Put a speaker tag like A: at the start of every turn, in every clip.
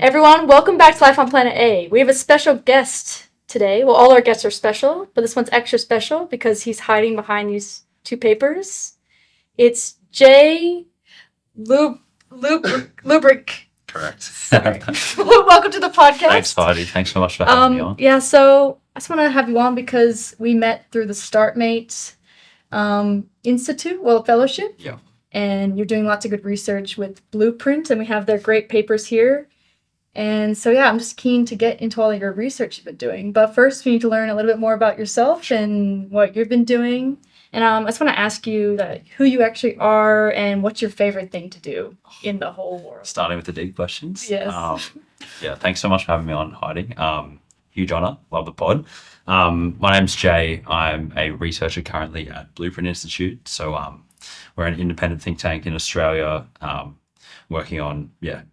A: Everyone, welcome back to Life on Planet A. We have a special guest today. Well, all our guests are special, but this one's extra special because he's hiding behind these two papers. It's Jae Lubberink.
B: Correct.
A: Sorry. Welcome to the podcast.
B: Thanks, Heidi. Thanks so much for having me on.
A: Yeah, so I just want to have you on because we met through the Startmates Fellowship.
B: Yeah.
A: And you're doing lots of good research with Blueprint, and we have their great papers here. And so, yeah, I'm just keen to get into all of your research you've been doing. But first, we need to learn a little bit more about yourself and what you've been doing. And I just want to ask you who you actually are and what's your favorite thing to do in the whole world.
B: Starting with the deep questions.
A: Yes.
B: Yeah, thanks so much for having me on, Heidi. Huge honor. Love the pod. My name's Jay. I'm a researcher currently at Blueprint Institute. So we're an independent think tank in Australia, working on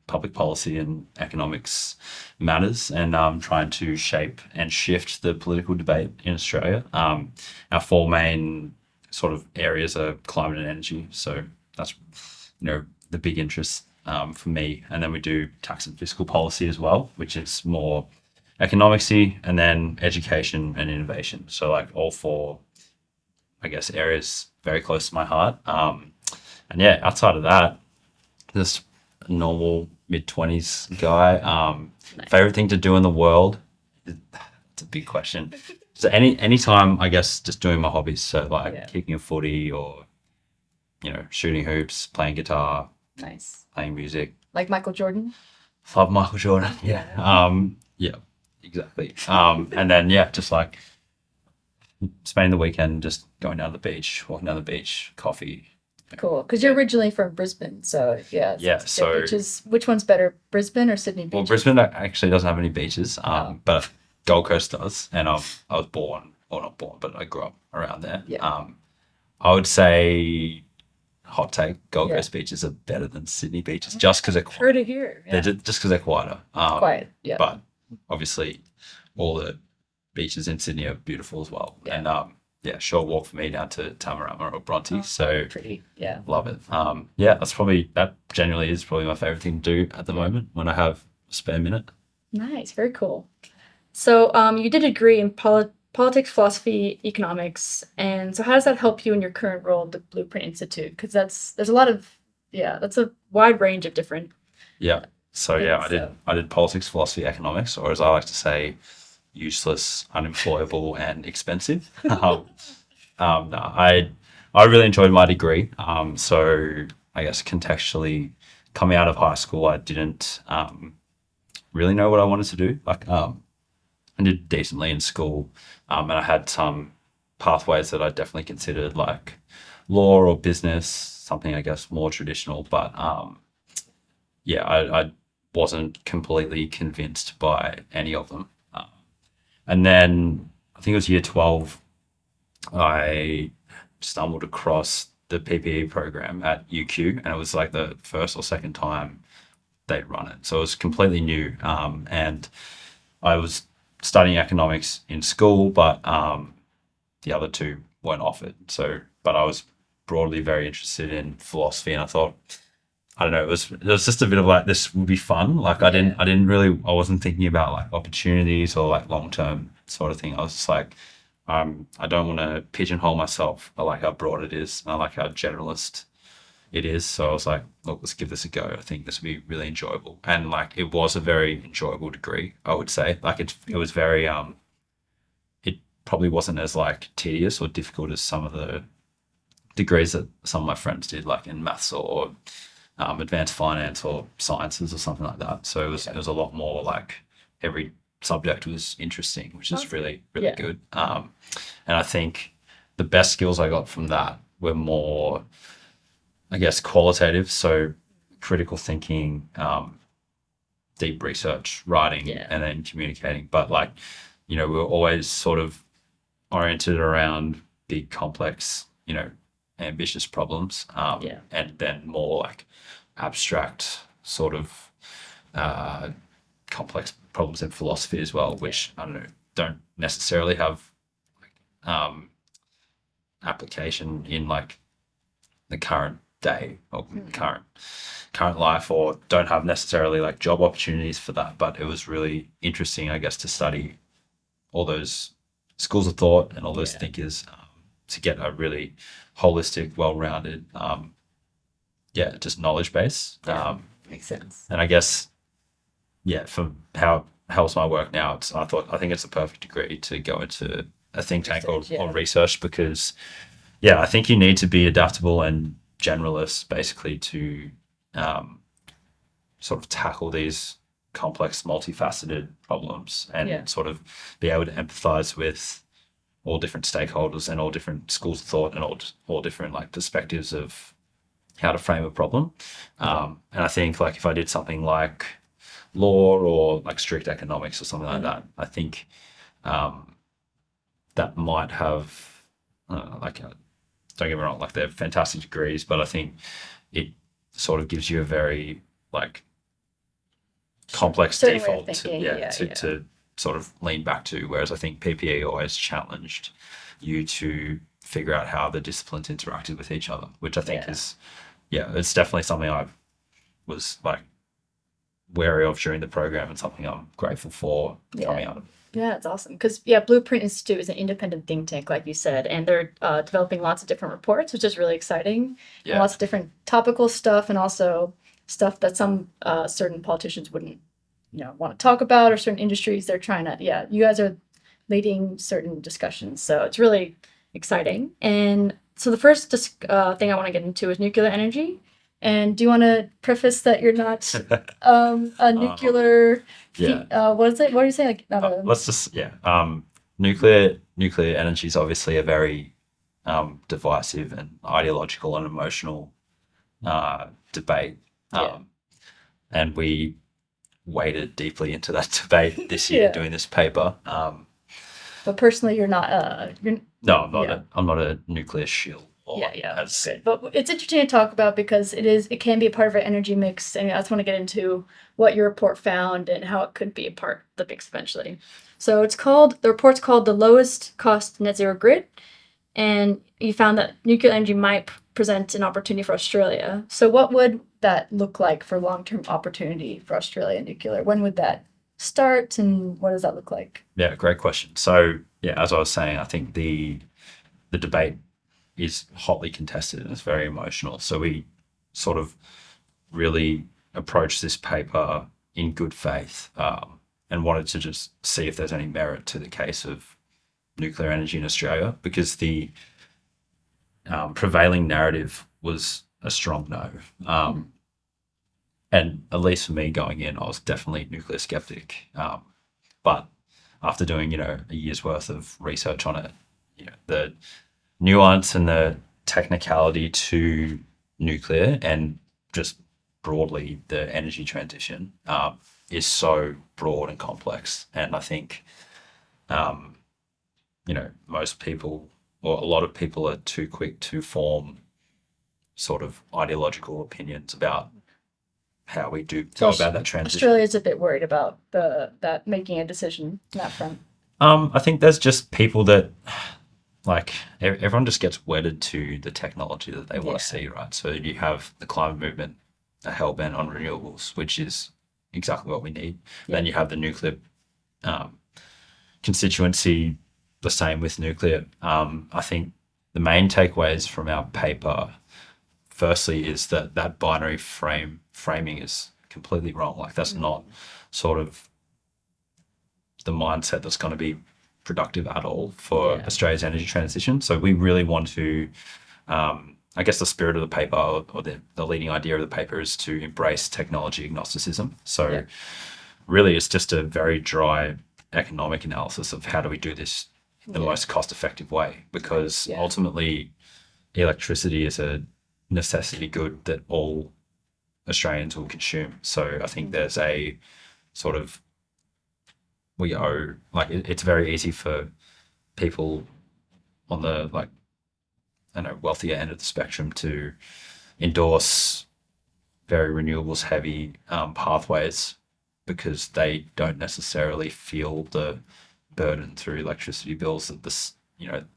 B: public policy and economics matters, and trying to shape and shift the political debate in Australia. Our four main sort of areas are climate and energy, so that's the big interest for me. And then we do tax and fiscal policy as well, which is more economicsy, and then education and innovation. So like all four, I guess, areas very close to my heart. And yeah, outside of that, just a normal mid-20s guy.
A: Nice.
B: Favorite thing to do in the world? It's a big question. So any time, I guess, just doing my hobbies. So like kicking a footy or, shooting hoops, playing guitar,
A: Nice.
B: playing music.
A: Like Michael Jordan?
B: Love Michael Jordan. Yeah. Yeah, exactly. And then, just like spending the weekend just going down the beach, walking down the beach, coffee.
A: Cool. Because you're originally from Brisbane, so yeah.
B: So
A: beaches. Which one's better, Brisbane or Sydney Beach?
B: Well, Brisbane actually doesn't have any beaches, but Gold Coast does. And I was born, or not born, but I grew up around there.
A: Yeah.
B: I would say, hot take, Gold Coast beaches are better than Sydney beaches, just because they're quieter.
A: Heard it here. Yeah.
B: Just because they're quieter.
A: Quiet, yeah.
B: But obviously, all the beaches in Sydney are beautiful as well.
A: Yeah.
B: And short walk for me down to Tamarama or Bronte. So
A: pretty, yeah.
B: Love it. That genuinely is probably my favorite thing to do at the moment when I have a spare minute.
A: Nice, very cool. So you did a degree in politics, philosophy, economics, and so how does that help you in your current role at the Blueprint Institute? Because that's a wide range of different.
B: Yeah. So I did politics, philosophy, economics, or as I like to say, useless, unemployable, and expensive. No, I really enjoyed my degree. So I guess contextually, coming out of high school, I didn't really know what I wanted to do. I did decently in school, and I had some pathways that I definitely considered, like law or business, something I guess more traditional. But I wasn't completely convinced by any of them. And then I think it was year 12, I stumbled across the PPE program at UQ, and it was like the first or second time they'd run it. So it was completely new. And I was studying economics in school, but the other two weren't offered. So, but I was broadly very interested in philosophy, and I thought, I don't know, it was just a bit of like, this would be fun. Like I wasn't thinking about like opportunities or like long-term sort of thing. I was just like, I don't want to pigeonhole myself. I like how broad it is. And I like how generalist it is. So I was like, look, let's give this a go. I think this would be really enjoyable. And like, it was a very enjoyable degree, I would say. Like it was very, it probably wasn't as like tedious or difficult as some of the degrees that some of my friends did, like in maths or advanced finance or sciences or something like that. So it was a lot more like every subject was interesting, which is really good. And I think the best skills I got from that were more, I guess, qualitative. So critical thinking, deep research, writing, and then communicating. But like, we were always sort of oriented around big, complex, ambitious problems, and then more like abstract sort of complex problems in philosophy as well, which I don't know, don't necessarily have application in like the current day or current life, or don't have necessarily like job opportunities for that. But it was really interesting, I guess, to study all those schools of thought and all those thinkers, to get a really holistic, well-rounded, just knowledge base.
A: Makes sense.
B: And I guess, for how it helps my work now, I think it's a perfect degree to go into a think tank or research, because I think you need to be adaptable and generalist basically to sort of tackle these complex, multifaceted problems, and sort of be able to empathize with all different stakeholders and all different schools of thought and all different like perspectives of how to frame a problem. And I think like if I did something like law or like strict economics or something like that, I think that might have don't get me wrong, like they're fantastic degrees, but I think it sort of gives you a very like complex
A: certain
B: default
A: thinking,
B: to sort of lean back to, whereas I think PPE always challenged you to figure out how the disciplines interacted with each other, which I think is it's definitely something I was like wary of during the program, and something I'm grateful for coming out of it.
A: Yeah, it's awesome because Blueprint Institute is an independent think tank, like you said, and they're developing lots of different reports, which is really exciting. And lots of different topical stuff, and also stuff that some certain politicians wouldn't, want to talk about, or certain industries they're trying to. Yeah, you guys are leading certain discussions, so it's really exciting. And so the first thing I want to get into is nuclear energy. And do you want to preface that you're not a nuclear? What is it? What are you saying? Like, not a...
B: Let's just nuclear energy is obviously a very divisive and ideological and emotional debate, and we waded deeply into that debate this year doing this paper.
A: But personally, you're not.
B: No, I'm not a nuclear shill.
A: That's good. But it's interesting to talk about because it can be a part of our energy mix, and I just want to get into what your report found and how it could be a part of the mix eventually. So the report's called The Lowest Cost Net Zero Grid, and you found that nuclear energy might present an opportunity for Australia. So what would that look like for long-term opportunity for Australia nuclear? When would that start, and what does that look like?
B: Yeah, great question. So as I was saying, I think the debate is hotly contested and it's very emotional. So we sort of really approached this paper in good faith, and wanted to just see if there's any merit to the case of nuclear energy in Australia, because the prevailing narrative was a strong no. And at least for me going in, I was definitely nuclear skeptic. But after doing, a year's worth of research on it, the nuance and the technicality to nuclear and just broadly the energy transition is so broad and complex. And I think, most people, or a lot of people, are too quick to form sort of ideological opinions about how we go about that transition.
A: Australia's a bit worried about that making a decision on that front.
B: I think there's just people that, like, everyone just gets wedded to the technology that they want to see, right? So you have the climate movement, a hellbent on renewables, which is exactly what we need. Then you have the nuclear constituency, the same with nuclear. I think the main takeaways from our paper, firstly, is that binary framing is completely wrong. Like, that's not sort of the mindset that's going to be productive at all for Australia's energy transition. So we really want to, I guess the spirit of the paper, or the leading idea of the paper, is to embrace technology agnosticism. So really it's just a very dry economic analysis of how do we do this in the most cost-effective way, because ultimately electricity is a necessity good that all Australians will consume. So I think there's a sort of, we owe, like, it's very easy for people on the, like, wealthier end of the spectrum to endorse very renewables heavy pathways, because they don't necessarily feel the burden through electricity bills that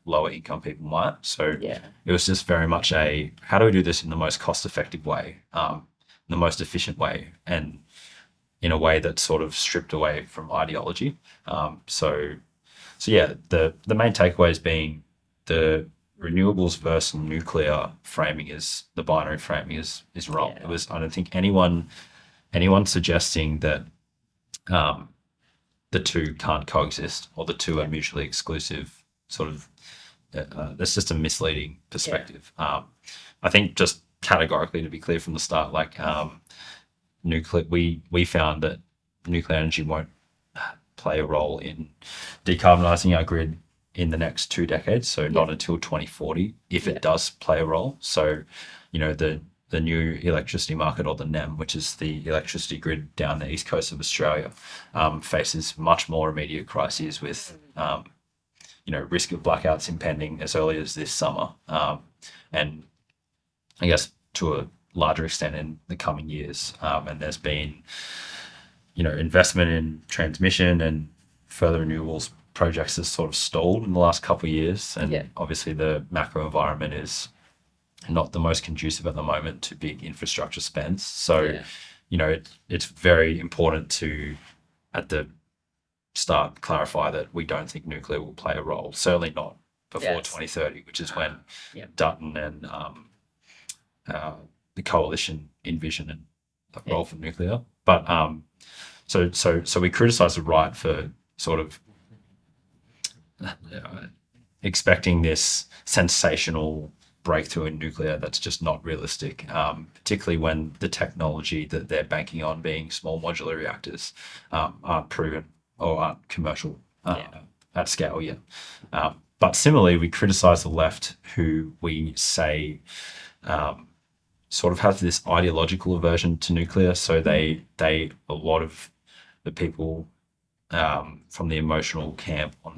B: lower income people might. So
A: Yeah.
B: it was just very much a, how do we do this in the most cost effective way, the most efficient way, and in a way that's sort of stripped away from ideology. So yeah, the main takeaways being the renewables versus nuclear framing is the binary framing is wrong.
A: Yeah.
B: It was, I don't think anyone suggesting that the two can't coexist or the two are mutually exclusive. Sort of, that's just a misleading perspective. I think just categorically, to be clear from the start, like nuclear, we found that nuclear energy won't play a role in decarbonising our grid in the next 2 decades, so not until 2040, if it does play a role. So, the new electricity market, or the NEM, which is the electricity grid down the east coast of Australia, faces much more immediate crises with, risk of blackouts impending as early as this summer, and I guess to a larger extent in the coming years. And there's been, investment in transmission and further renewables projects has sort of stalled in the last couple of years. And obviously the macro environment is not the most conducive at the moment to big infrastructure spends. So, it's very important to, at the start, clarify that we don't think nuclear will play a role, certainly not before 2030, which is when Dutton and the coalition envision a role for nuclear. But so we criticise the right for sort of expecting this sensational breakthrough in nuclear that's just not realistic, particularly when the technology that they're banking on, being small modular reactors, aren't proven or aren't commercial at scale yet. But similarly, we criticise the left, who we say sort of have this ideological aversion to nuclear. So they a lot of the people from the emotional camp on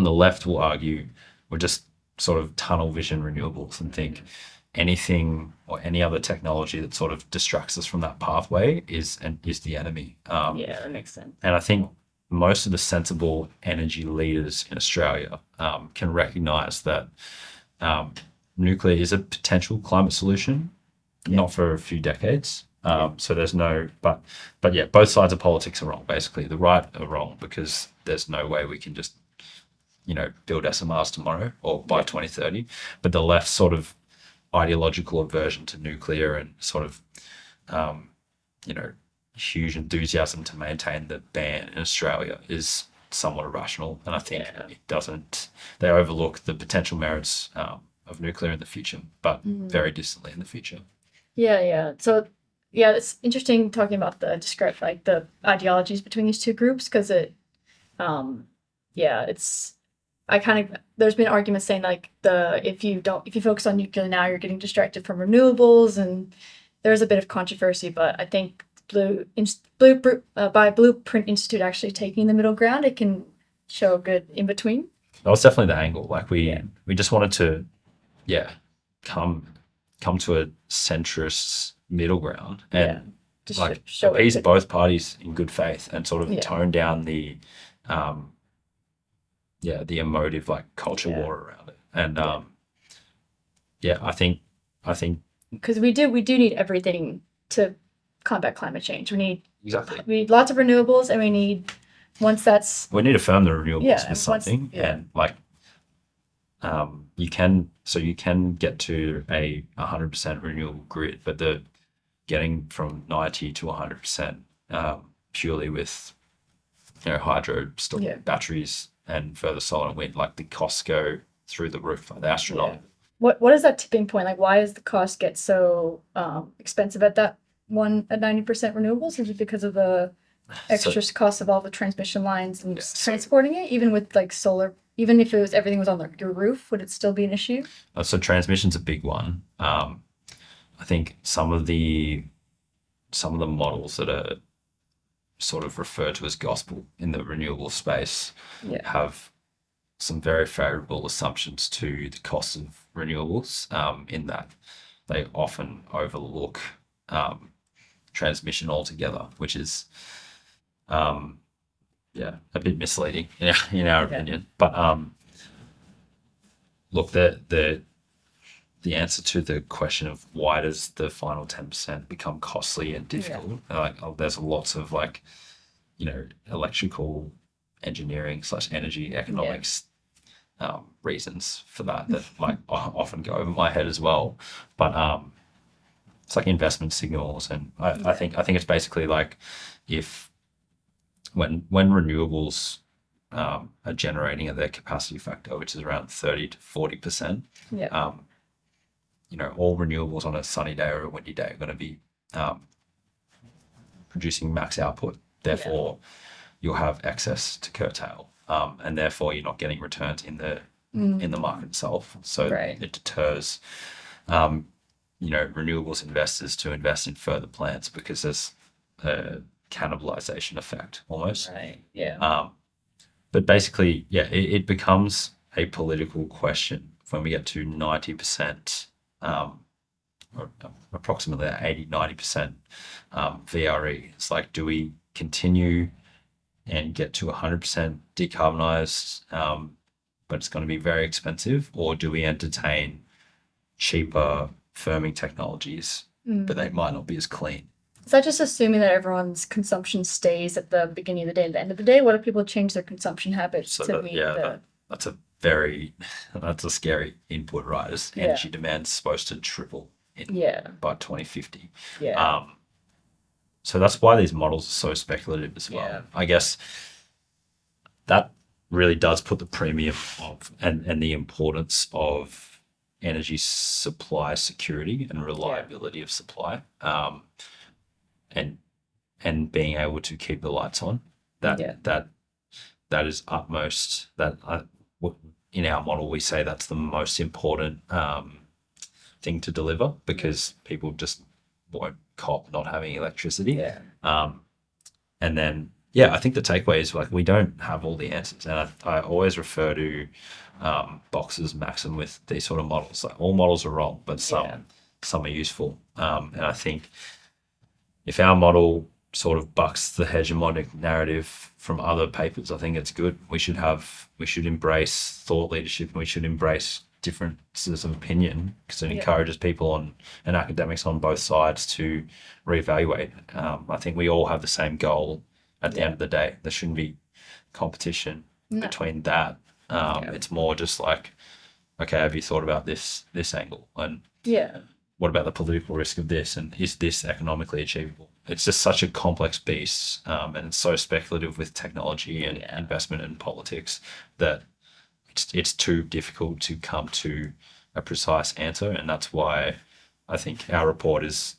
B: the left will argue we're just sort of tunnel vision renewables and think anything or any other technology that sort of distracts us from that pathway is the enemy.
A: That makes sense.
B: And I think most of the sensible energy leaders in Australia can recognise that nuclear is a potential climate solution, not for a few decades. So there's no, but yeah, both sides of politics are wrong. Basically, the right are wrong because there's no way we can just, build SMRs tomorrow or by 2030. But the left sort of ideological aversion to nuclear and sort of, huge enthusiasm to maintain the ban in Australia is somewhat irrational. And I think they overlook the potential merits of nuclear in the future, but very distantly in the future.
A: Yeah. So, it's interesting talking about the ideologies between these two groups, because there's been arguments saying like if you focus on nuclear now, you're getting distracted from renewables, and there's a bit of controversy. But I think by Blueprint Institute actually taking the middle ground, it can show a good in between.
B: That was definitely the angle. Like we just wanted to, come to a centrist middle ground and appease both parties in good faith and sort of tone down the the emotive culture war around it. And I think
A: because we do need everything to combat climate change. We
B: exactly
A: need lots of renewables, and we need
B: we need to firm the renewables with something. And you can get to a 100% renewable grid, but the getting from 90 to 100% purely with hydro batteries and further solar and wind, the costs go through the roof, the astronomical.
A: What is that tipping point? Why does the cost get so expensive at that one at 90% renewables? Is it because of the extra cost of all the transmission lines and transporting it? Even with solar, even if everything was on your roof, would it still be an issue?
B: So transmission's a big one. I think some of the models that are sort of referred to as gospel in the renewable space have some very favorable assumptions to the cost of renewables, in that they often overlook transmission altogether, which is a bit misleading in our opinion. But look, the answer to the question of why does the final 10% become costly and difficult, there's lots of like, electrical engineering / energy economics reasons for that like often go over my head as well. But it's like investment signals, and I think it's basically like if when renewables are generating at their capacity factor, which is around 30 to 40%.
A: Yeah.
B: All renewables on a sunny day or a windy day are going to be producing max output. Therefore, you'll have excess to curtail, and therefore you're not getting returns in the market itself. So it deters, renewables investors to invest in further plants because there's a cannibalization effect almost.
A: Right. Yeah.
B: But basically, it becomes a political question when we get to 90%, or approximately 80-90% VRE. It's like, do we continue and get to 100% decarbonized, but it's going to be very expensive, or do we entertain cheaper firming technologies, but they might not be as clean?
A: Is that just assuming that everyone's consumption stays at the beginning of the day and the end of the day? What if people change their consumption habits to meet
B: that's a scary input, right? As energy demand's supposed to triple by 2050.
A: Yeah.
B: So that's why these models are so speculative as well. Yeah. I guess that really does put the premium of and the importance of energy supply security and reliability of supply, and being able to keep the lights on. That is utmost. In our model, we say that's the most important thing to deliver, because people just won't cop not having electricity. And then I think the takeaway is like we don't have all the answers, and I always refer to Box's maxim with these sort of models. Like, all models are wrong, but some are useful. And I think if our model sort of bucks the hegemonic narrative from other papers, I think it's good. We should embrace thought leadership, and we should embrace differences of opinion, because it encourages people and academics on both sides to reevaluate. I think we all have the same goal at the end of the day. There shouldn't be competition between that. It's more just like, okay, have you thought about this angle? And what about the political risk of this? And is this economically achievable? It's just such a complex beast, and it's so speculative with technology and investment and politics that it's too difficult to come to a precise answer. And that's why I think our report is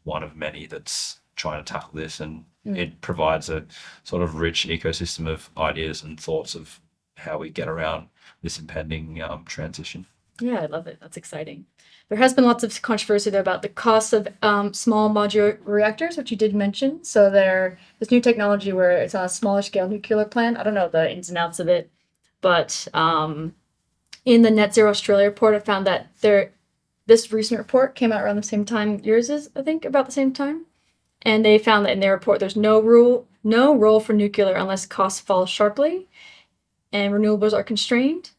B: one of many that's trying to tackle this, and it provides a sort of rich ecosystem of ideas and thoughts of how we get around this impending transition.
A: Yeah, I love it. That's exciting. There has been lots of controversy though about the cost of small modular reactors, which you did mention. So this new technology where it's on a smaller scale nuclear plant. I don't know the ins and outs of it, but in the Net Zero Australia report, I found that this recent report came out around the same time yours is, I think, about the same time. And they found that in their report, there's no role for nuclear unless costs fall sharply and renewables are constrained.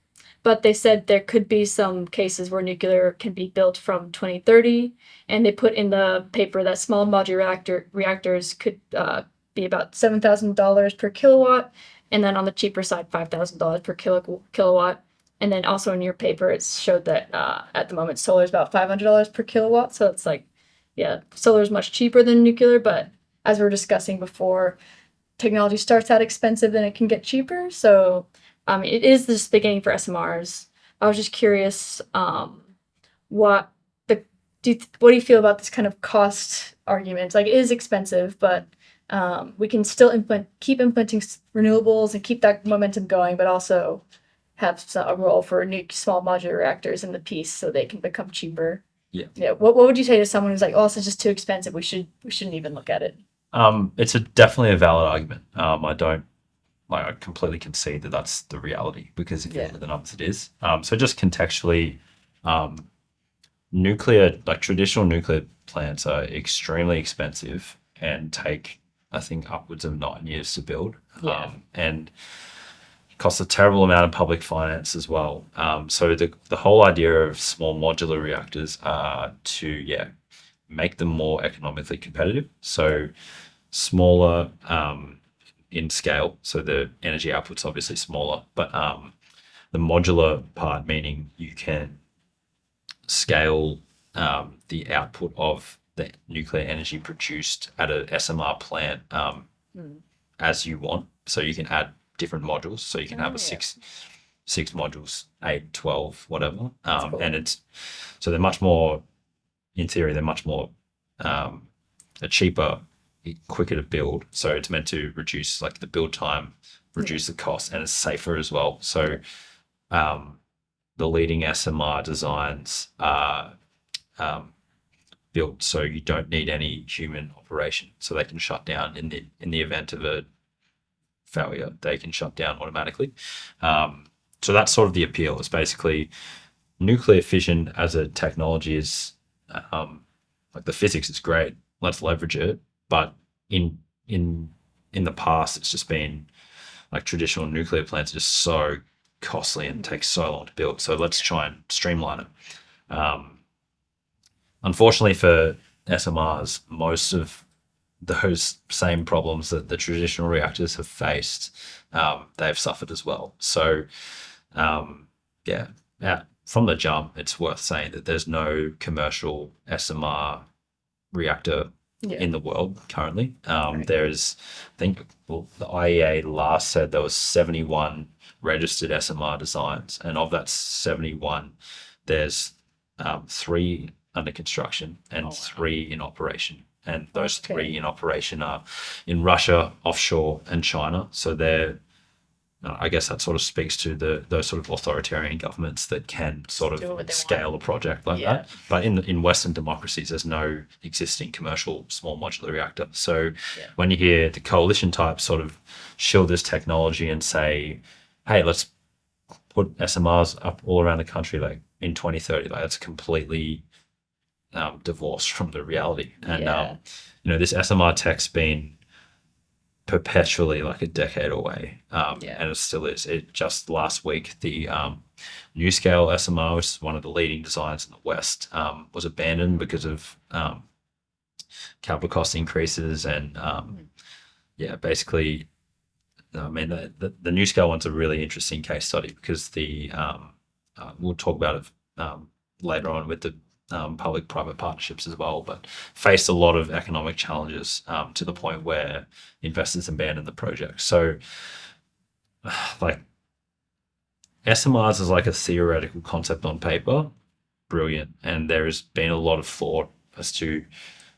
A: But they said there could be some cases where nuclear can be built from 2030. And they put in the paper that small modular reactors could be about $7,000 per kilowatt. And then on the cheaper side, $5,000 per kilowatt. And then also in your paper, it showed that at the moment, solar is about $500 per kilowatt. So it's like, solar is much cheaper than nuclear. But as we were discussing before, technology starts out expensive, then it can get cheaper. So it is just the beginning for SMRs. I was just curious, what do you feel about this kind of cost argument? Like, it is expensive, but we can still keep implementing renewables and keep that momentum going, but also have a role for small modular reactors in the piece so they can become cheaper. Yeah. What would you say to someone who's like, oh, this is just too expensive, we shouldn't even look at it?
B: It's definitely a valid argument. I completely concede that that's the reality, because if you look at the numbers, it is. So just contextually, traditional nuclear plants are extremely expensive and take, I think, upwards of 9 years to build. And costs a terrible amount of public finance as well. So the whole idea of small modular reactors are to make them more economically competitive. So smaller in scale. So the energy output's obviously smaller, but the modular part, meaning you can scale the output of the nuclear energy produced at a SMR plant as you want. So you can add different modules. So you can have a six modules, 8, 12, whatever.
A: Cool.
B: And it's so they're much more, in theory, they're much more cheaper, quicker to build. So it's meant to reduce like the build time, reduce the cost, and it's safer as well. So the leading SMR designs are built so you don't need any human operation. So they can shut down in the event of a failure. They can shut down automatically. So that's sort of the appeal. It's basically nuclear fission as a technology is like the physics is great. Let's leverage it. But in the past, it's just been like traditional nuclear plants are just so costly and takes so long to build. So let's try and streamline it. Unfortunately for SMRs, most of those same problems that the traditional reactors have faced, they've suffered as well. So from the jump, it's worth saying that there's no commercial SMR reactor in the world currently. There's, I think, the IEA last said there was 71 registered SMR designs, and of that 71, there's 3 under construction and 3 in operation. And those 3 in operation are in Russia, offshore, and China. So they're, I guess that sort of speaks to those sort of authoritarian governments that can sort of scale a project like that. But in Western democracies, there's no existing commercial small modular reactor. So when you hear the coalition type sort of shield this technology and say, hey, let's put SMRs up all around the country like in 2030, like that's completely divorced from the reality. And this SMR tech's been perpetually like a decade away, and it still is. It just last week, the new scale SMR, which is one of the leading designs in the West, was abandoned because of capital cost increases. And basically, I mean, the new scale one's a really interesting case study because we'll talk about it later on with the public-private partnerships as well, but faced a lot of economic challenges to the point where investors abandoned the project. So, like, SMRs is like a theoretical concept on paper, brilliant, and there has been a lot of thought as to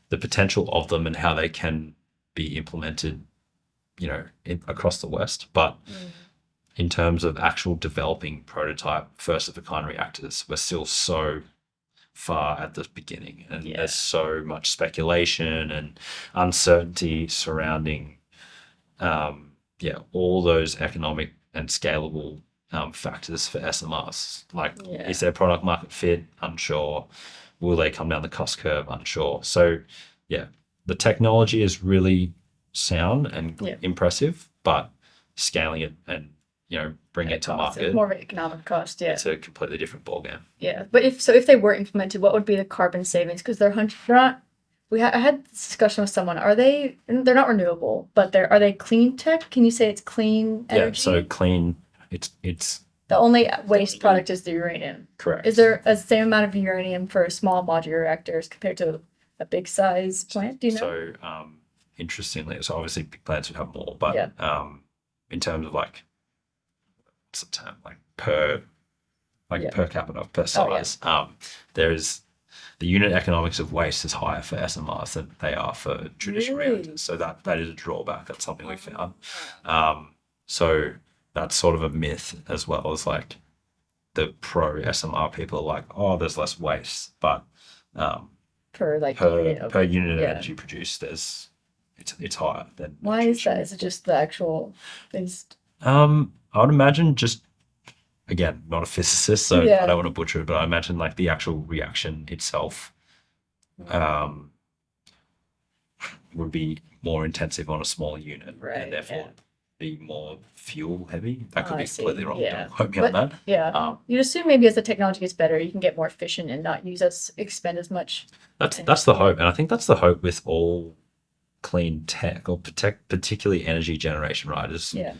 B: the potential of them and how they can be implemented, across the West. But in terms of actual developing prototype first-of-a-kind reactors, we're still so far at the beginning, and there's so much speculation and uncertainty surrounding all those economic and scalable factors for SMRs. Like, is their product market fit? Unsure. Will they come down the cost curve? Unsure. So the technology is really sound and impressive, but scaling it and bring it to market,
A: more of an economic cost.
B: It's a completely different ballgame.
A: Yeah, but if they were implemented, what would be the carbon savings? Because they're not. I had this discussion with someone. They're not renewable, but are they clean tech? Can you say it's clean energy?
B: Yeah, so clean. It's
A: the only waste product is the uranium.
B: Correct.
A: Is there a same amount of uranium for small modular reactors compared to a big size plant? Do you know?
B: So interestingly, so obviously big plants would have more, but in terms of like, what's the term, like per capita, per size, there is the unit economics of waste is higher for SMRs than they are for traditional reactors. So that is a drawback. That's something we found. So that's sort of a myth, as well as like the pro SMR people are like, oh, there's less waste, but per unit of energy produced, it's higher than.
A: Why is that? Is it just the actual waste?
B: I would imagine, just, again, not a physicist, so I don't want to butcher it, but I imagine like the actual reaction itself would be more intensive on a smaller unit, and therefore be more fuel heavy. That could
A: I
B: be
A: see.
B: completely wrong.
A: Yeah.
B: Don't quote me on
A: But
B: that.
A: yeah,
B: Um,
A: you'd assume maybe as the technology gets better, you can get more efficient and not expend as much.
B: that's the hope, and I think that's the hope with all clean tech or particularly energy generation, right? Is
A: Yeah.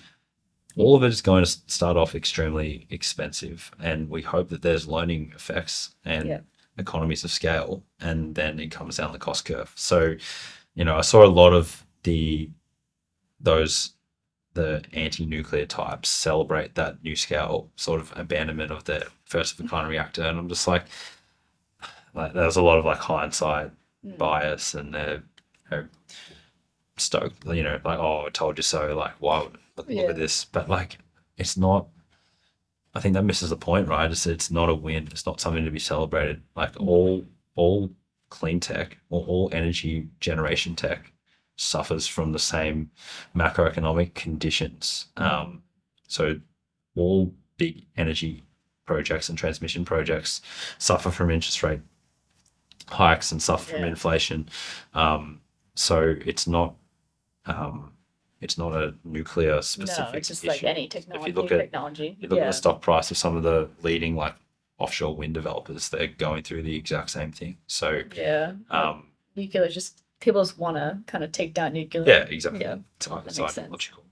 B: all of it is going to start off extremely expensive, and we hope that there's learning effects and
A: Yeah.
B: economies of scale, and then it comes down the cost curve. So, I saw a lot of the anti-nuclear types celebrate that new scale sort of abandonment of the first of a kind reactor, and I'm just like there's a lot of like hindsight bias, and they're stoked, like, oh, I told you so, like, wow, look
A: Yeah.
B: at this. But like, it's not. I think that misses the point, right? It's not a win. It's not something to be celebrated. Like all clean tech or all energy generation tech suffers from the same macroeconomic conditions. So all big energy projects and transmission projects suffer from interest rate hikes and suffer from
A: Yeah.
B: inflation. So it's not a nuclear
A: No,
B: specific
A: it's just like
B: issue.
A: any
B: If
A: technology.
B: you look at
A: Technology.
B: you look at the stock price of some of the leading like offshore wind developers, they're going through the exact same thing. So
A: Yeah. Nuclear is just people just want to kind of take down nuclear.
B: yeah, exactly.
A: Yeah.
B: It's
A: makes sense.
B: ideological.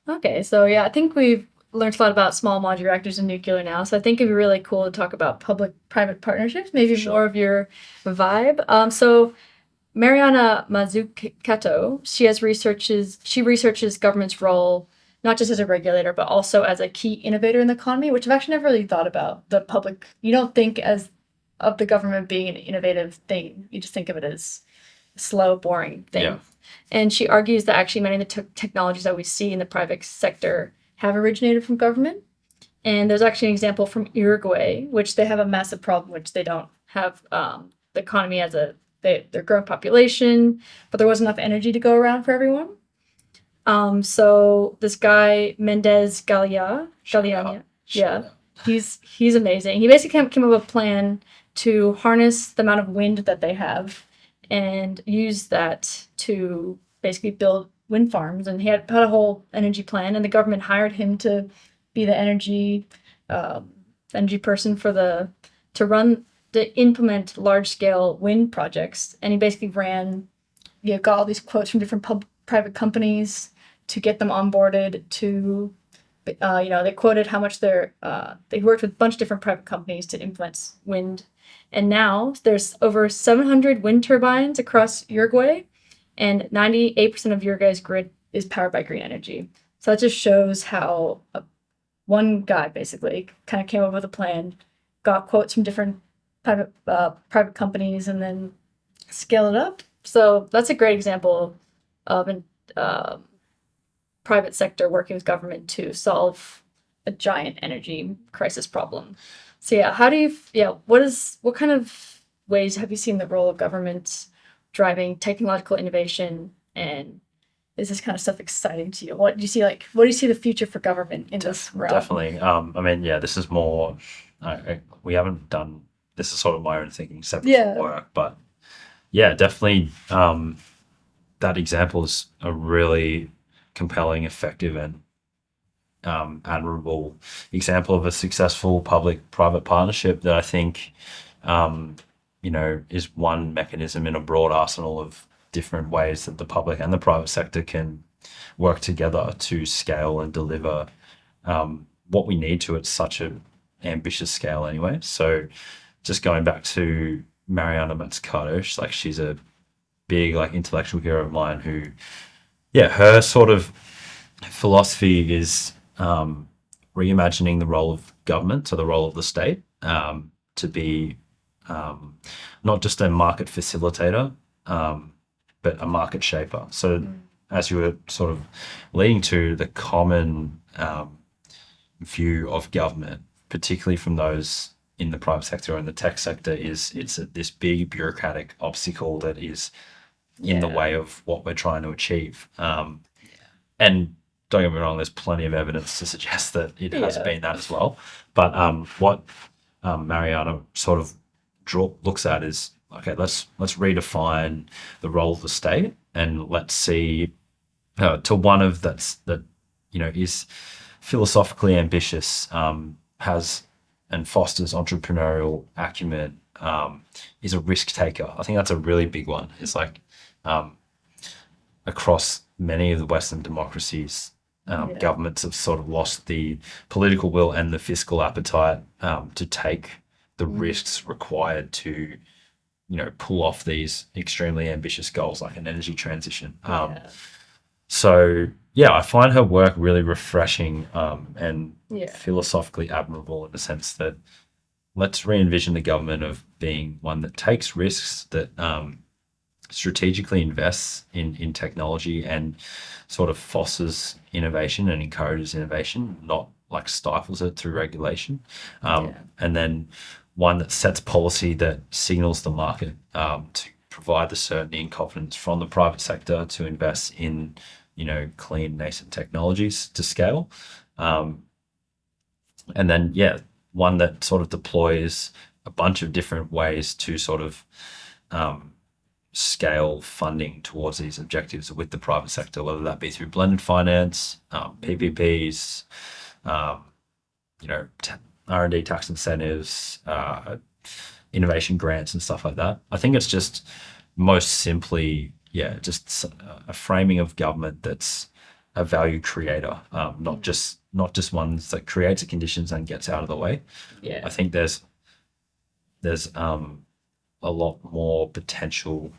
A: Okay, so yeah, I think we've learned a lot about small modular reactors and nuclear now. So I think it'd be really cool to talk about public-private partnerships, maybe
B: Sure.
A: more of your vibe. So Mariana Mazzucato, she researches government's role not just as a regulator, but also as a key innovator in the economy, which I've actually never really thought about. The public, you don't think as of the government being an innovative thing. You just think of it as a slow, boring thing.
B: Yeah.
A: And she argues that actually many of the technologies that we see in the private sector have originated from government. And there's actually an example from Uruguay, which they have a massive problem, which they don't have the economy as their growing population, but there wasn't enough energy to go around for everyone. So this guy Mendez Galeana, yeah, he's amazing. He basically came up with a plan to harness the amount of wind that they have and use that to basically build wind farms. And he had a whole energy plan, and the government hired him to be the energy person to implement large scale wind projects. And he basically got all these quotes from different private companies to get them onboarded to. They quoted how much they worked with a bunch of different private companies to implement wind. And now there's over 700 wind turbines across Uruguay, and 98% of Uruguay's grid is powered by green energy. So that just shows how one guy basically kind of came up with a plan, got quotes from different private companies, and then scaled it up. So that's a great example of a private sector working with government to solve a giant energy crisis problem. So yeah, what kind of ways have you seen the role of government driving technological innovation, and is this kind of stuff exciting to you? What do you see the future for government in this realm?
B: Definitely. I mean, yeah, this is more. We haven't done. This is sort of my own thinking, separate from work, but yeah, definitely. That example is a really compelling, effective, and admirable example of a successful public-private partnership that I think, is one mechanism in a broad arsenal of different ways that the public and the private sector can work together to scale and deliver what we need to at such an ambitious scale anyway. So just going back to Mariana Mazzucato, she's a big intellectual hero of mine who, her sort of philosophy is reimagining the role of government, so the role of the state, to be not just a market facilitator, but a market shaper. So as you were sort of leading to, the common view of government, particularly from those in the private sector or in the tech sector, is this big bureaucratic obstacle that is in the way of what we're trying to achieve. And don't get me wrong, there's plenty of evidence to suggest that it has been that as well. But what Mariana sort of looks at is, okay, let's redefine the role of the state, and let's see to one of that is philosophically ambitious, has and fosters entrepreneurial acumen, is a risk taker. I think that's a really big one. It's like across many of the Western democracies, governments have sort of lost the political will and the fiscal appetite to take the risks required to, pull off these extremely ambitious goals like an energy transition. So yeah, I find her work really refreshing and philosophically admirable in the sense that let's re-envision the government of being one that takes risks, that strategically invests in technology and sort of fosters innovation and encourages innovation, not like stifles it through regulation. And then one that sets policy that signals the market to provide the certainty and confidence from the private sector to invest in, clean nascent technologies to scale. And then, one that sort of deploys a bunch of different ways to sort of scale funding towards these objectives with the private sector, whether that be through blended finance, PPPs, R&D tax incentives, innovation grants and stuff like that. I think it's just most simply, just a framing of government that's a value creator, not just ones that creates the conditions and gets out of the way. I think there's a lot more potential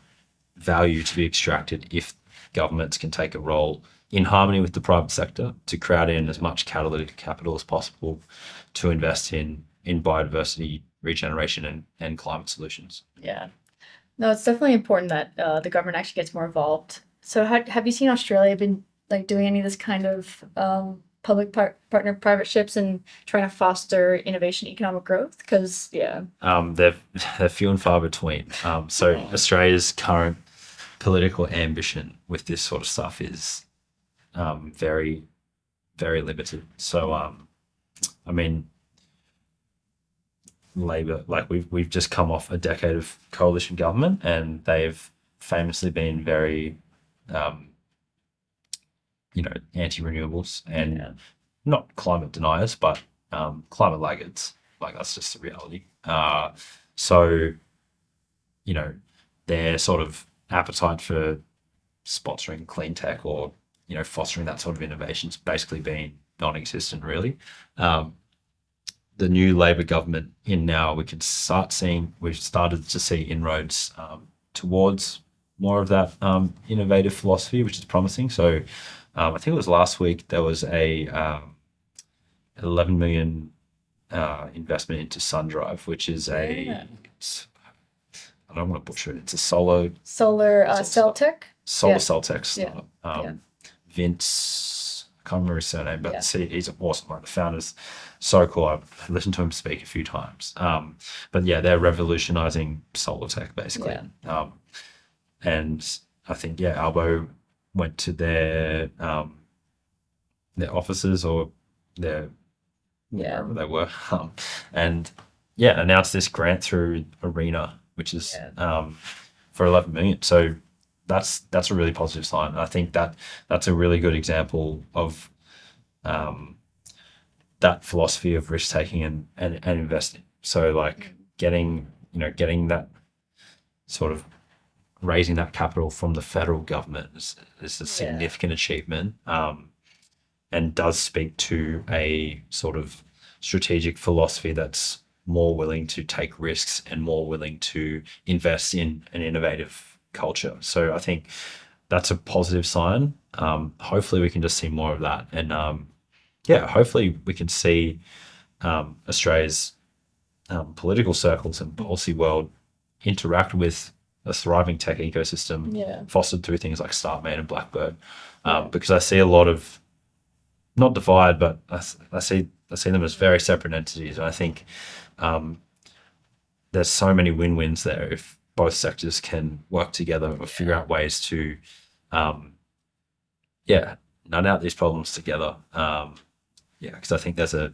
B: value to be extracted if governments can take a role in harmony with the private sector to crowd in as much catalytic capital as possible to invest in biodiversity, regeneration, and climate solutions.
A: Yeah. No, it's definitely important that the government actually gets more involved. So have you seen Australia been like doing any of this kind of public partner partnerships and trying to foster innovation, economic growth? Because
B: they're few and far between. So Australia's current political ambition with this sort of stuff is very, very limited. So I mean, Labor, like we've just come off a decade of coalition government, and they've famously been very anti-renewables and not climate deniers, but climate laggards. Like that's just the reality. So, their sort of appetite for sponsoring clean tech or, fostering that sort of innovation's basically been non-existent, really. The new Labor government in now, we've started to see inroads towards more of that innovative philosophy, which is promising. So I think it was last week there was a 11 million investment into SunDrive, which is I don't want to butcher it. It's a solar
A: cell tech.
B: Cell tech startup. Vince, I can't remember his surname, but he's awesome. Like the founder's so cool. I've listened to him speak a few times. But they're revolutionizing solar tech basically. And I think Albo went to their offices or wherever they were, and announced this grant through Arena, which is for 11 million. So that's a really positive sign. And I think that's a really good example of that philosophy of risk taking and investing. So like getting that sort of raising that capital from the federal government is a significant achievement, and does speak to a sort of strategic philosophy that's more willing to take risks and more willing to invest in an innovative culture. So I think that's a positive sign. Hopefully we can just see more of that, and hopefully we can see Australia's political circles and policy world interact with a thriving tech ecosystem fostered through things like Startmate and Blackbird, because I see a lot of, not divide, but I see them as very separate entities, and I think there's so many win-wins there if both sectors can work together or figure out ways to nut out these problems together. Because I think there's a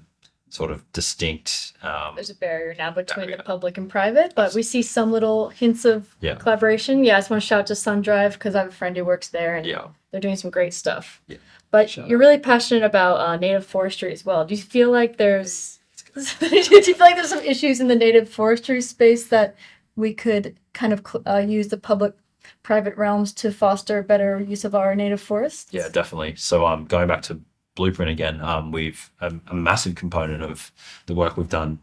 B: sort of distinct.
A: There's a barrier now between
B: barrier.
A: the public and private, but we see some little hints of
B: Yeah.
A: collaboration. Yeah, I just want to shout out to SunDrive because I have a friend who works there and
B: Yeah.
A: they're doing some great stuff.
B: Yeah.
A: But
B: Shout
A: you're really passionate about native forestry as well. Do you feel like there's some issues in the native forestry space that we could kind of use the public-private realms to foster better use of our native forests?
B: Yeah, definitely. So going back to Blueprint again, we've a massive component of the work we've done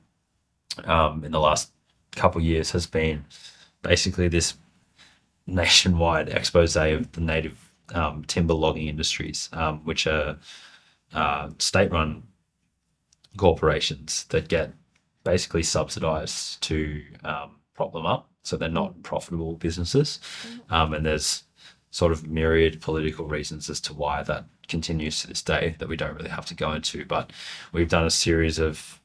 B: in the last couple of years has been basically this nationwide expose of the native timber logging industries, which are state-run corporations that get basically subsidized to prop them up. So they're not profitable businesses. And there's sort of myriad political reasons as to why that continues to this day that we don't really have to go into. But we've done a series of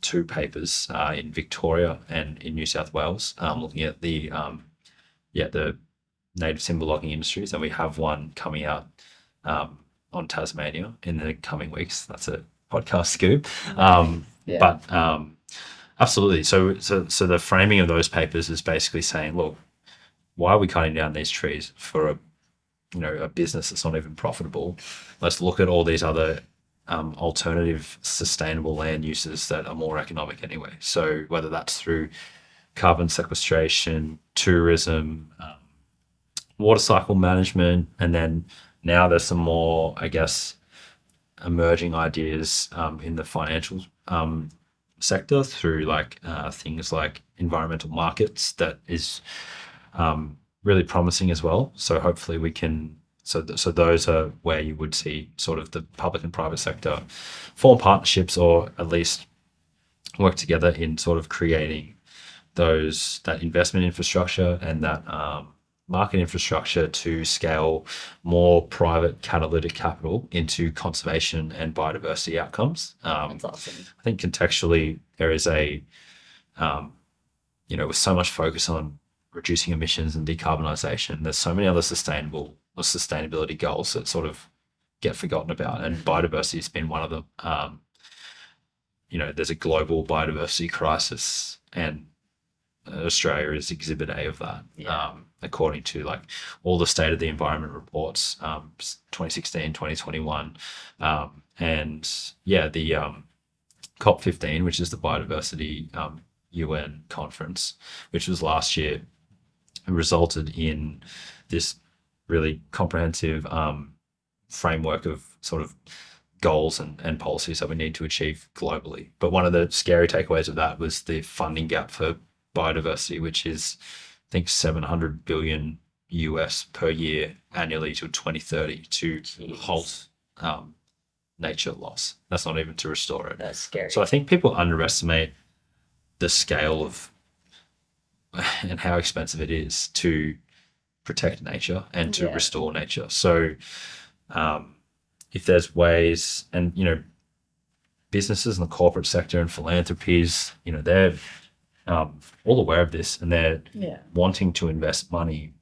B: 2 papers in Victoria and in New South Wales looking at the native timber logging industries. And we have one coming out on Tasmania in the coming weeks. That's a podcast scoop. But absolutely. So the framing of those papers is basically saying, look, why are we cutting down these trees for a business that's not even profitable? Let's look at all these other alternative sustainable land uses that are more economic anyway. So whether that's through carbon sequestration, tourism, water cycle management, and then now there's some more, I guess, emerging ideas in the financial sector through things like environmental markets that is really promising as well. So hopefully we can. So those are where you would see sort of the public and private sector form partnerships, or at least work together in sort of creating that investment infrastructure and that market infrastructure to scale more private catalytic capital into conservation and biodiversity outcomes.
A: That's awesome.
B: I think contextually there is with so much focus on reducing emissions and decarbonisation, there's so many other sustainability goals that sort of get forgotten about, and biodiversity has been one of them. There's a global biodiversity crisis, and Australia is exhibit A of that. According to all the state of the environment reports, 2016, 2021. The COP15, which is the biodiversity UN conference, which was last year, resulted in this really comprehensive framework of sort of goals and policies that we need to achieve globally. But one of the scary takeaways of that was the funding gap for biodiversity, which is, I think, $700 billion US per year annually till 2030 to halt nature loss. That's not even to restore it.
A: That's scary.
B: So I think people underestimate the scale of and how expensive it is to protect nature and to restore nature. So if there's ways, and businesses in the corporate sector and philanthropies, they're all aware of this, and they're wanting to invest money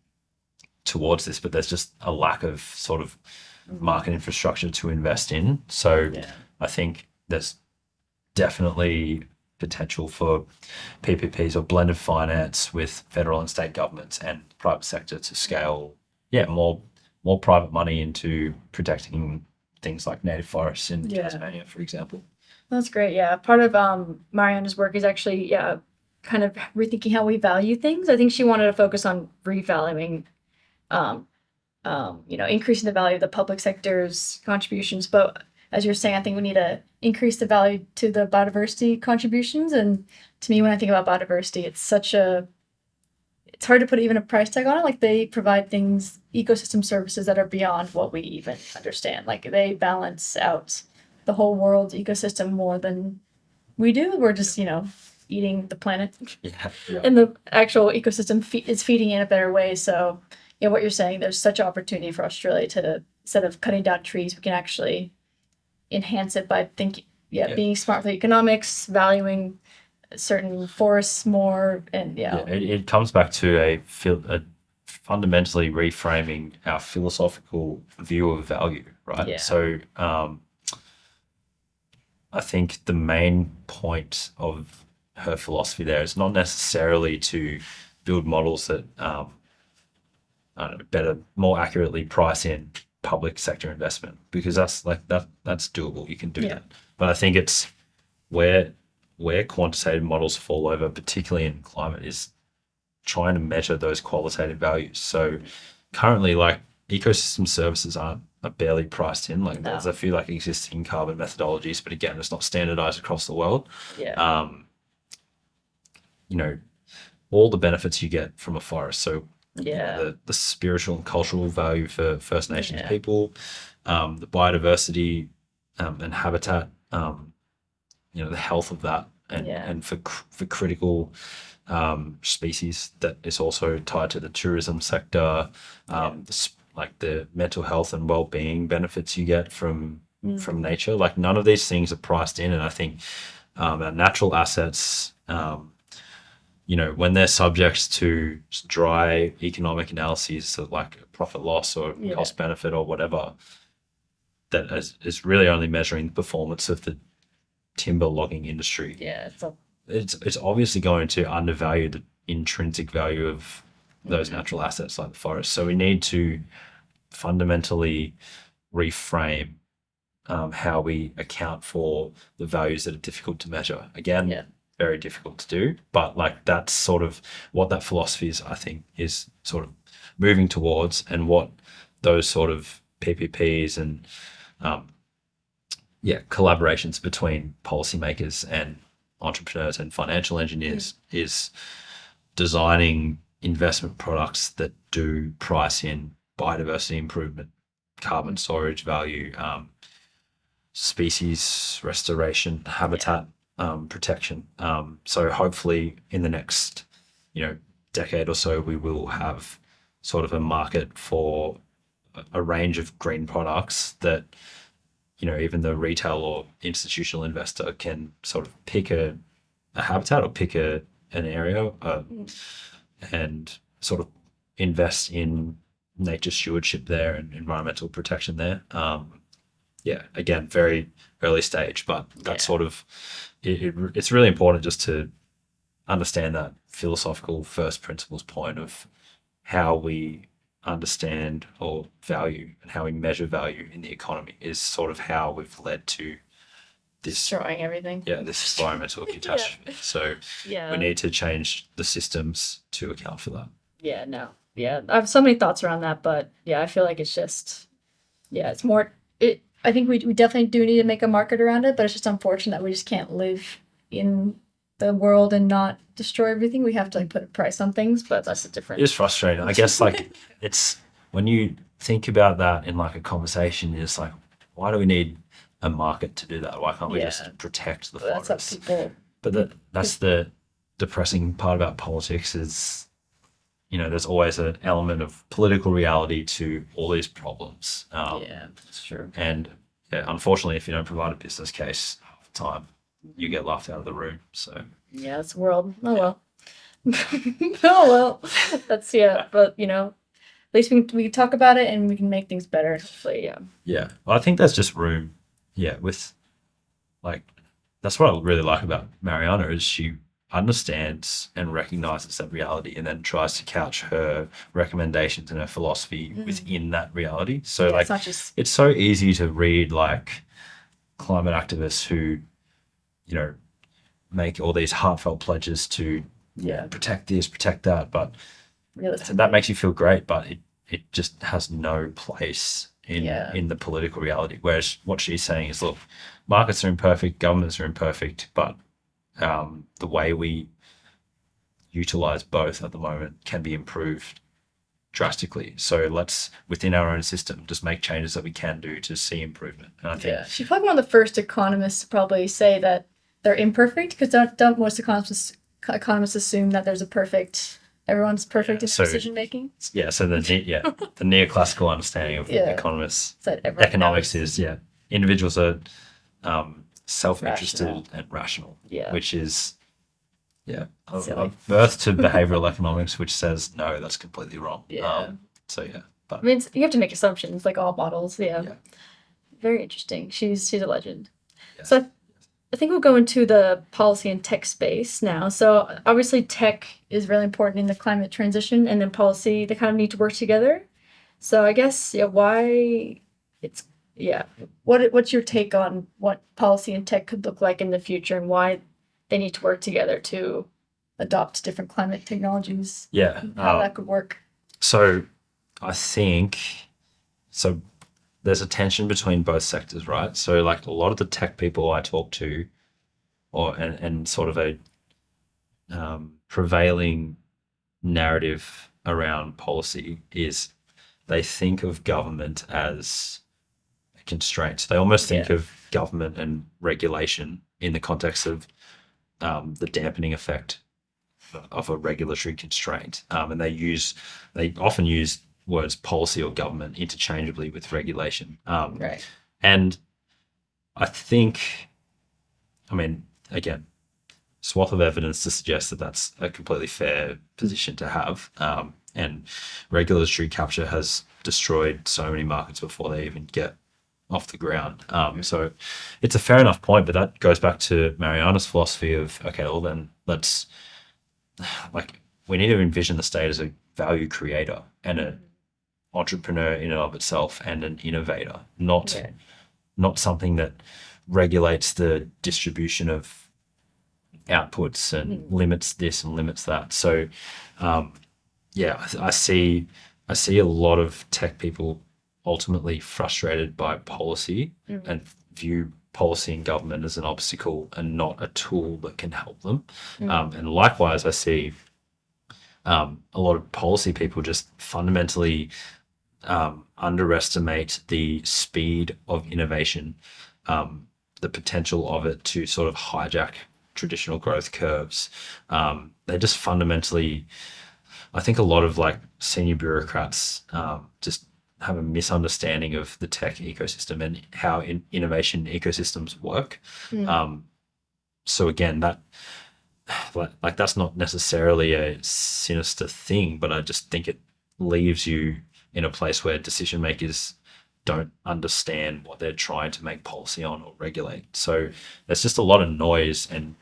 B: towards this, but there's just a lack of sort of market infrastructure to invest in. So I think there's definitely potential for PPPs or blended finance with federal and state governments and private sector to scale more private money into protecting things like native forests in Tasmania, for example.
A: That's great. Yeah, part of Mariana's work is actually kind of rethinking how we value things. I think she wanted to focus on revaluing, increasing the value of the public sector's contributions. But as you're saying, I think we need to increase the value to the biodiversity contributions. And to me, when I think about biodiversity, it's hard to put even a price tag on it. Like, they provide things, ecosystem services that are beyond what we even understand. Like, they balance out the whole world's ecosystem more than we do. We're just, eating the planet. And the actual ecosystem is feeding in a better way. So, what you're saying, there's such an opportunity for Australia to, instead of cutting down trees, we can actually enhance it by being smart with economics, valuing certain forests more, and
B: it comes back to a fundamentally reframing our philosophical view of value, right? So I think the main point of her philosophy there is not necessarily to build models that I don't know, better, more accurately price in public sector investment, because that's doable. You can do that. But I think it's where quantitative models fall over, particularly in climate, is trying to measure those qualitative values. So currently, like, ecosystem services are barely priced in. Like, there's a few like existing carbon methodologies, but again, it's not standardized across the world.
A: Yeah.
B: You know, all the benefits you get from a forest. So
A: Yeah.
B: the spiritual and cultural value for First Nations people, the biodiversity and habitat, the health of that, and for critical species that is also tied to the tourism sector, like the mental health and well-being benefits you get from nature. Like, none of these things are priced in, and I think our natural assets, when they're subject to dry economic analyses of like profit loss or cost benefit or whatever, that is really only measuring the performance of the timber logging industry.
A: Yeah.
B: It's obviously going to undervalue the intrinsic value of those natural assets like the forest. So we need to fundamentally reframe how we account for the values that are difficult to measure. Again, very difficult to do, but like, that's sort of what that philosophy is, I think, is sort of moving towards, and what those sort of PPPs and collaborations between policymakers and entrepreneurs and financial engineers is designing investment products that do price in biodiversity improvement, carbon storage value, species restoration, habitat protection. So hopefully in the next, decade or so, we will have sort of a market for a range of green products that, even the retail or institutional investor can sort of pick a habitat or pick an area and sort of invest in nature stewardship there and environmental protection there. Again, very early stage, but that's sort of it's really important just to understand that philosophical first principles point of how we understand or value and how we measure value in the economy is sort of how we've led to this
A: destroying everything.
B: This environmental catastrophe. So we need to change the systems to account for that.
A: I have so many thoughts around that, but I feel like it's just it's more I think we definitely do need to make a market around it, but it's just unfortunate that we just can't live in the world and not destroy everything. We have to put a price on things, but that's a different.
B: It's frustrating. I guess it's when you think about that in a conversation, it's like, why do we need a market to do that? Why can't we just protect the forest?
A: That's what people.
B: But that's the depressing part about politics is, there's always an element of political reality to all these problems.
A: That's true.
B: And unfortunately, if you don't provide a business case half the time, you get laughed out of the room. So
A: it's a world. Oh well. Oh well. That's but at least we talk about it and we can make things better. Hopefully,
B: Well, I think there's just room. With that's what I really like about Mariana is she understands and recognizes that reality and then tries to couch her recommendations and her philosophy within that reality. So
A: it's not just...
B: it's so easy to read climate activists who, make all these heartfelt pledges to protect this, protect that, but that makes you feel great, but it just has no place in the political reality. Whereas what she's saying is, look, markets are imperfect, governments are imperfect, but the way we utilize both at the moment can be improved drastically. So let's, within our own system, just make changes that we can do to see improvement. And I think
A: she's probably one of the first economists to probably say that they're imperfect, because don't most economists assume that there's everyone's perfect in decision making.
B: So the neoclassical understanding of economists, economics is individuals are self-interested and rational, which is a birth to behavioral economics, which says no, that's completely wrong. But
A: I mean, you have to make assumptions like all models. Very interesting. She's a legend. So I think we'll go into the policy and tech space now. So obviously tech is really important in the climate transition, and then policy, they kind of need to work together. So I guess, yeah, why it's, yeah. What's your take on what policy and tech could look like in the future, and why they need to work together to adopt different climate technologies?
B: Yeah.
A: How that could work.
B: So I think so there's a tension between both sectors, right? So like a lot of the tech people I talk to, and sort of a prevailing narrative around policy is they think of government as a constraint. They almost think of government and regulation in the context of the dampening effect of a regulatory constraint, and they often use words policy or government interchangeably with regulation.
A: Right.
B: And I think, I mean, again, swath of evidence to suggest that that's a completely fair position to have. And regulatory capture has destroyed so many markets before they even get off the ground. So it's a fair enough point, but that goes back to Mariana's philosophy of, okay, well then let's, like, we need to envision the state as a value creator and an entrepreneur in and of itself and an innovator, not something that regulates the distribution of outputs and limits this and limits that. So, I see a lot of tech people ultimately frustrated by policy and view policy and government as an obstacle and not a tool that can help them. And likewise, I see a lot of policy people just fundamentally underestimate the speed of innovation, the potential of it to sort of hijack traditional growth curves. They just fundamentally, I think a lot of like senior bureaucrats just have a misunderstanding of the tech ecosystem and how innovation ecosystems work. So again, that like that's not necessarily a sinister thing, but I just think it leaves you in a place where decision makers don't understand what they're trying to make policy on or regulate. So there's just a lot of noise and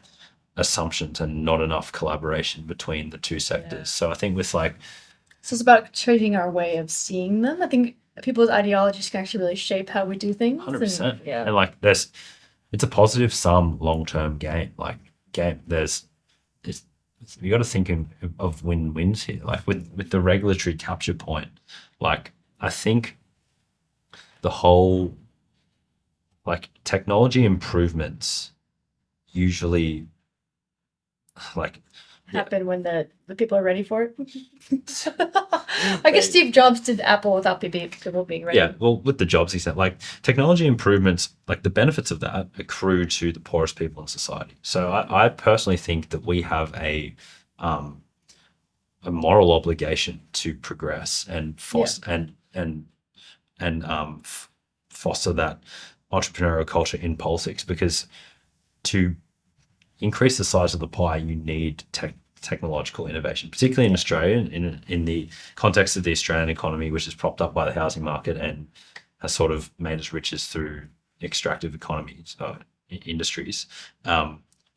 B: assumptions and not enough collaboration between the two sectors. So I think with like,
A: so it's about changing our way of seeing them. I think people's ideologies can actually really shape how we do things.
B: 100%.
A: And
B: like it's a positive sum long-term game. Like you got to think of win-wins here. Like with the regulatory capture point, like I think the whole like technology improvements usually like
A: happen when the people are ready for it. I guess Steve Jobs did Apple without people being ready.
B: Yeah, well, with the Jobs, he said, like, technology improvements, like the benefits of that accrue to the poorest people in society. So I personally think that we have a moral obligation to progress and foster foster that entrepreneurial culture in politics, because to increase the size of the pie, you need technological innovation, particularly in Australia, in the context of the Australian economy, which is propped up by the housing market and has sort of made its riches through extractive economies, industries.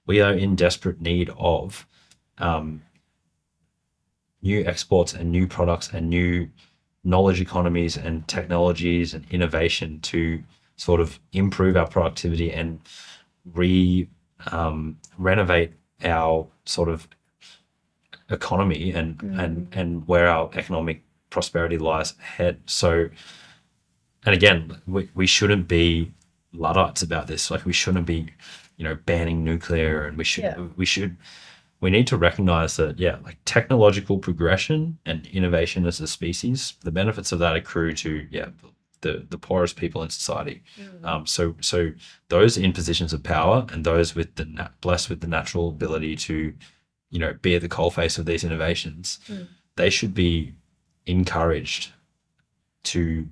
B: We are in desperate need of new exports and new products and new knowledge economies and technologies and innovation to sort of improve our productivity and renovate our sort of economy and where our economic prosperity lies ahead. So, and again, we shouldn't be Luddites about this. Like we shouldn't be, banning nuclear, and we need to recognize that, like technological progression and innovation as a species, the benefits of that accrue to, the poorest people in society. So those in positions of power and those with blessed with the natural ability to, be at the coalface of these innovations, they should be encouraged to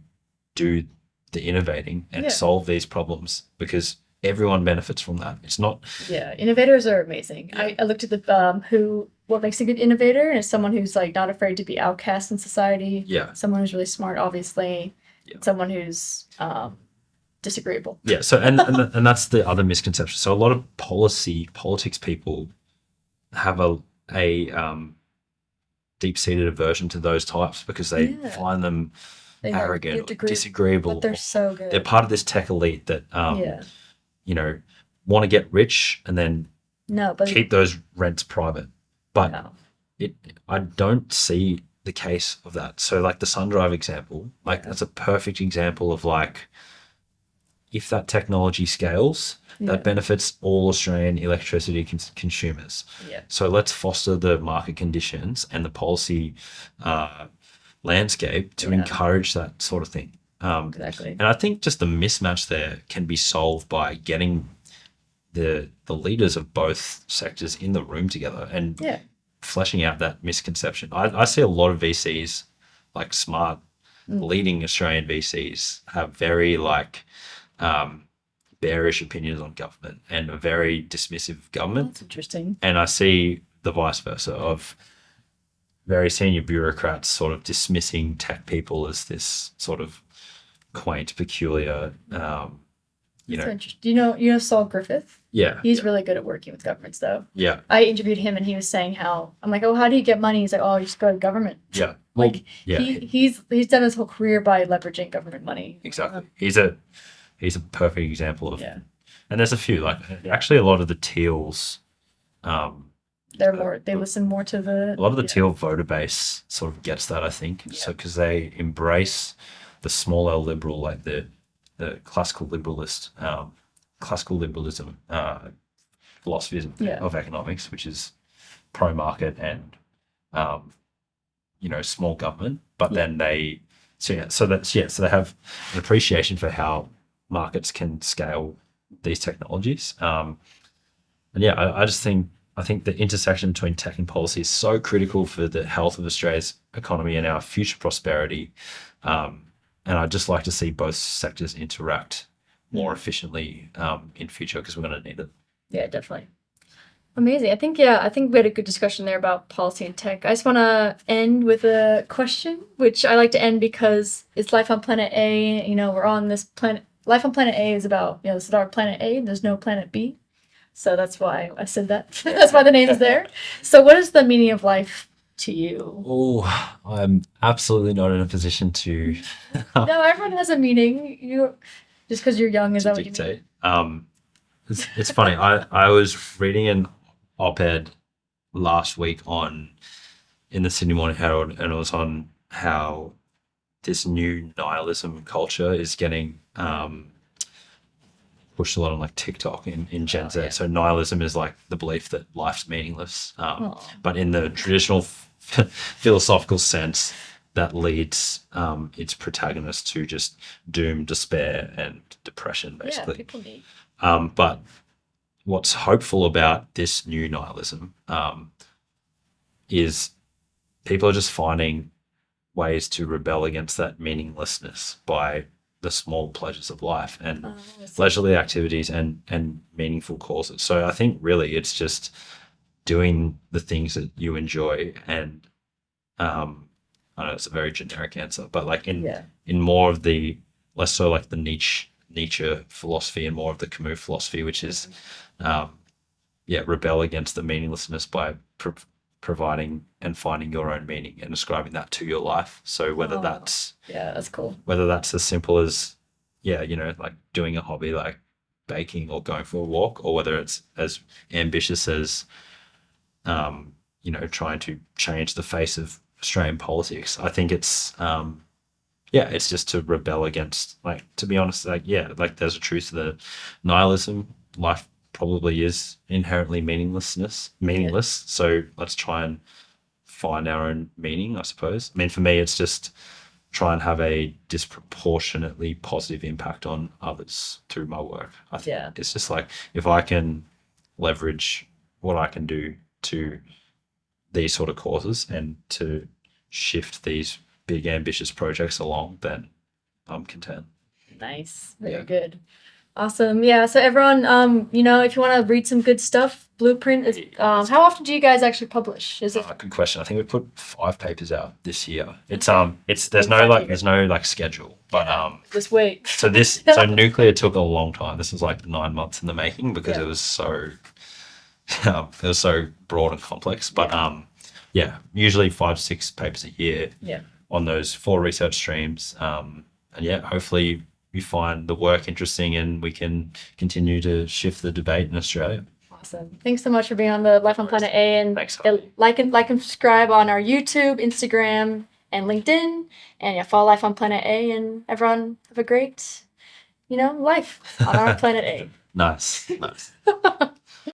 B: do the innovating and solve these problems, because everyone benefits from that. It's not.
A: Yeah, innovators are amazing. I looked at the what makes a good innovator, and it's someone who's like not afraid to be outcast in society.
B: Yeah.
A: Someone who's really smart, obviously. Yeah. Someone who's disagreeable.
B: Yeah. So and that's the other misconception. So a lot of politics people have a deep-seated aversion to those types because they find them
A: They
B: arrogant, or
A: but
B: disagreeable.
A: they're so good.
B: They're part of this tech elite that you know, want to get rich and then
A: but
B: keep those rents private. But
A: no.
B: I don't see the case of that. So like the SunDrive example, like that's a perfect example of like, if that technology scales, that benefits all Australian electricity consumers.
A: Yeah.
B: So let's foster the market conditions and the policy landscape to encourage that sort of thing.
A: Exactly.
B: And I think just the mismatch there can be solved by getting the leaders of both sectors in the room together and fleshing out that misconception. I see a lot of VCs, like smart, leading Australian VCs, have very like bearish opinions on government and a very dismissive of government.
A: That's interesting.
B: And I see the vice versa of very senior bureaucrats sort of dismissing tech people as this sort of quaint, peculiar, you know.
A: Do you know Saul Griffith?
B: Yeah.
A: He's really good at working with governments, though.
B: Yeah.
A: I interviewed him, and he was saying how I'm like, oh, how do you get money? He's like, oh, you just go to government.
B: Yeah. Well,
A: like he's done his whole career by leveraging government money.
B: Exactly. He's a perfect example of. Yeah. And there's a few like actually a lot of the Teals.
A: They listen more to the.
B: A lot of the Teal voter base sort of gets that, I think. Yeah. So because they embrace the small L liberal, like the classical liberalism philosophy of economics, which is pro-market and small government. But then they so they have an appreciation for how markets can scale these technologies. I think the intersection between tech and policy is so critical for the health of Australia's economy and our future prosperity. And I'd just like to see both sectors interact more efficiently in future because we're going to need it.
A: Yeah, definitely. Amazing. I think we had a good discussion there about policy and tech. I just want to end with a question, which I like to end because it's life on planet A. We're on this planet. Life on planet A is about, this is our planet A. There's no planet B. So that's why I said that. That's why the name is there. So what is the meaning of life to you?
B: Oh, I'm absolutely not in a position to.
A: No, everyone has a meaning. Just because you're young, is that what you mean?
B: It's funny. I was reading an op-ed last week in the Sydney Morning Herald, and it was on how this new nihilism culture is getting pushed a lot on like TikTok in Gen Z. So nihilism is like the belief that life's meaningless, but in the traditional philosophical sense, that leads its protagonist to just doom, despair, and depression, basically.
A: Yeah, people need.
B: But what's hopeful about this new nihilism is people are just finding ways to rebel against that meaninglessness by the small pleasures of life and leisurely activities and meaningful causes. So I think really it's just doing the things that you enjoy, and I know it's a very generic answer, but like in more of the less so like the Nietzsche philosophy and more of the Camus philosophy, which is rebel against the meaninglessness by providing and finding your own meaning and ascribing that to your life. So whether that's
A: cool.
B: Whether that's as simple as like doing a hobby like baking or going for a walk, or whether it's as ambitious as trying to change the face of Australian politics. I think it's it's just to rebel against, like, to be honest, like there's a truth to the nihilism. Life probably is inherently meaningless. So let's try and find our own meaning, I suppose. I mean, for me, it's just try and have a disproportionately positive impact on others through my work. I think it's just like, if I can leverage what I can do to these sort of causes and to shift these big ambitious projects along, then I'm content.
A: Nice. Very good. Awesome. Yeah. So everyone, if you want to read some good stuff, Blueprint is. How often do you guys actually publish? Is it?
B: Good question. I think we put 5 papers out this year. It's
A: There's
B: no like schedule, but
A: Just wait.
B: so nuclear took a long time. This was like 9 months in the making because it was so broad and complex. But usually 5-6 papers a year.
A: Yeah.
B: On those 4 research streams. And hopefully we find the work interesting and we can continue to shift the debate in Australia.
A: Awesome. Thanks so much for being on the Life on Planet A, and
B: Thanks,
A: like and subscribe on our YouTube, Instagram, and LinkedIn, and follow Life on Planet A, and everyone have a great, life on our Planet A.
B: Nice.